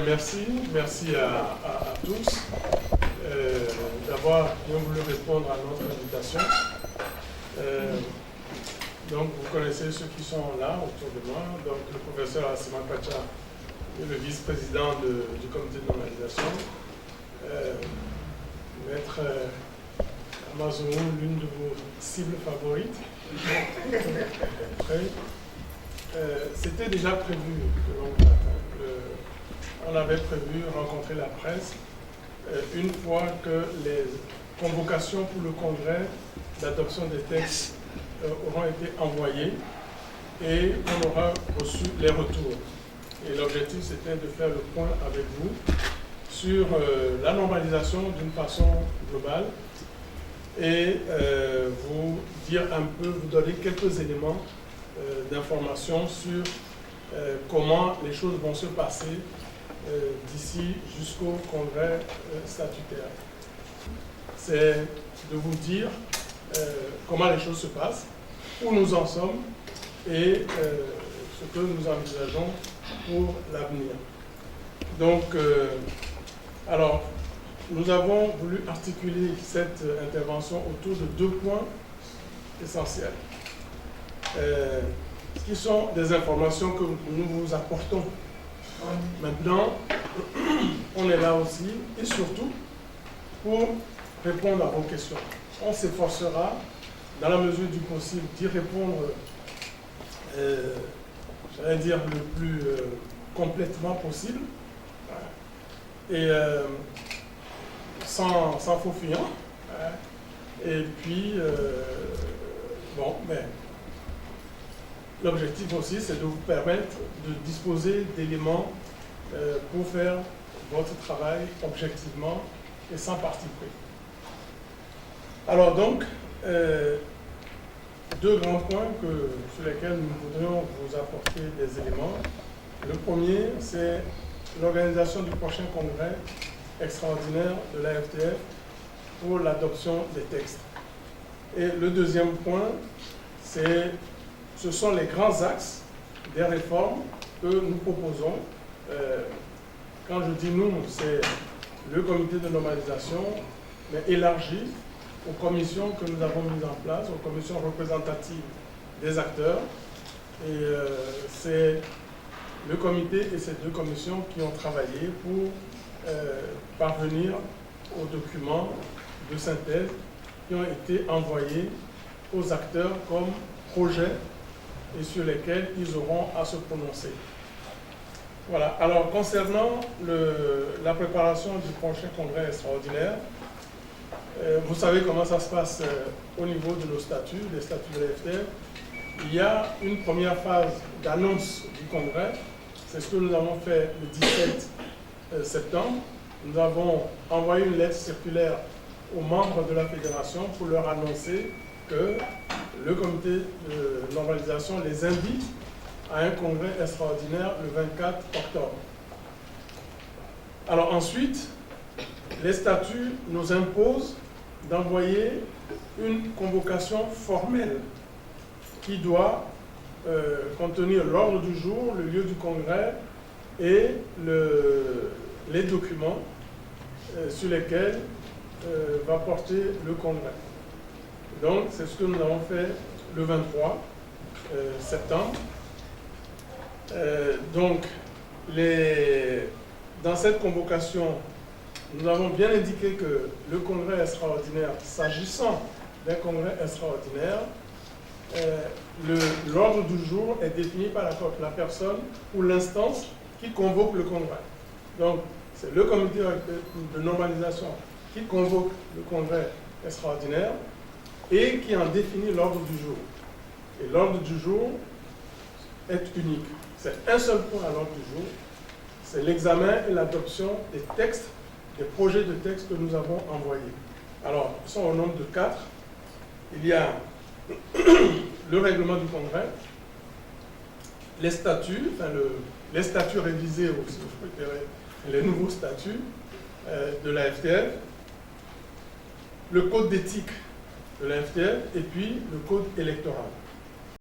Bien, merci à tous d'avoir bien voulu répondre à notre invitation. Donc, vous connaissez ceux qui sont là autour de moi. Donc, le professeur Assima Pacha est le vice-président du comité de normalisation. Maître Amazon, l'une de vos cibles favorites. C'était déjà prévu de longue date. On avait prévu rencontrer la presse une fois que les convocations pour le congrès d'adoption des textes auront été envoyées et on aura reçu les retours. Et l'objectif, c'était de faire le point avec vous sur la normalisation d'une façon globale et vous dire un peu, vous donner quelques éléments d'information sur comment les choses vont se passer d'ici jusqu'au congrès statutaire. C'est de vous dire comment les choses se passent, où nous en sommes et ce que nous envisageons pour l'avenir. Donc, alors, nous avons voulu articuler cette intervention autour de deux points essentiels. Qui sont des informations que nous vous apportons. Maintenant, on est là aussi et surtout pour répondre à vos questions. On s'efforcera, dans la mesure du possible, d'y répondre, j'allais dire, le plus complètement possible et sans faux fuyant. Et puis, bon, mais l'objectif aussi, c'est de vous permettre de disposer d'éléments pour faire votre travail objectivement et sans parti pris. Alors donc, deux grands points sur lesquels nous voudrions vous apporter des éléments. Le premier, c'est l'organisation du prochain congrès extraordinaire de l'AFTF pour l'adoption des textes. Et le deuxième point, ce sont les grands axes des réformes que nous proposons. Quand je dis nous, c'est le comité de normalisation, mais élargi aux commissions que nous avons mises en place, aux commissions représentatives des acteurs. Et c'est le comité et ces deux commissions qui ont travaillé pour parvenir aux documents de synthèse qui ont été envoyés aux acteurs comme projets et sur lesquels ils auront à se prononcer. Voilà. Alors, concernant la préparation du prochain congrès extraordinaire, vous savez comment ça se passe au niveau de nos statuts, les statuts de l'AFTF. Il y a une première phase d'annonce du congrès. C'est ce que nous avons fait le 17 septembre. Nous avons envoyé une lettre circulaire aux membres de la fédération pour leur annoncer que le comité de normalisation les invite à un congrès extraordinaire le 24 octobre. Alors ensuite, les statuts nous imposent d'envoyer une convocation formelle qui doit contenir l'ordre du jour, le lieu du congrès et les documents sur lesquels va porter le congrès. Donc, c'est ce que nous avons fait le 23 septembre. Donc, dans cette convocation, nous avons bien indiqué que le congrès extraordinaire, s'agissant d'un congrès extraordinaire, l'ordre du jour est défini par la personne ou l'instance qui convoque le congrès. Donc, c'est le comité de normalisation qui convoque le congrès extraordinaire et qui en définit l'ordre du jour. Et l'ordre du jour est unique. C'est un seul point à l'ordre du jour, c'est l'examen et l'adoption des textes, des projets de textes que nous avons envoyés. Alors, ils sont au nombre de 4. Il y a le règlement du congrès, les statuts, enfin les statuts révisés aussi, les nouveaux statuts de la FTF, le code d'éthique de la FTF et puis le code électoral.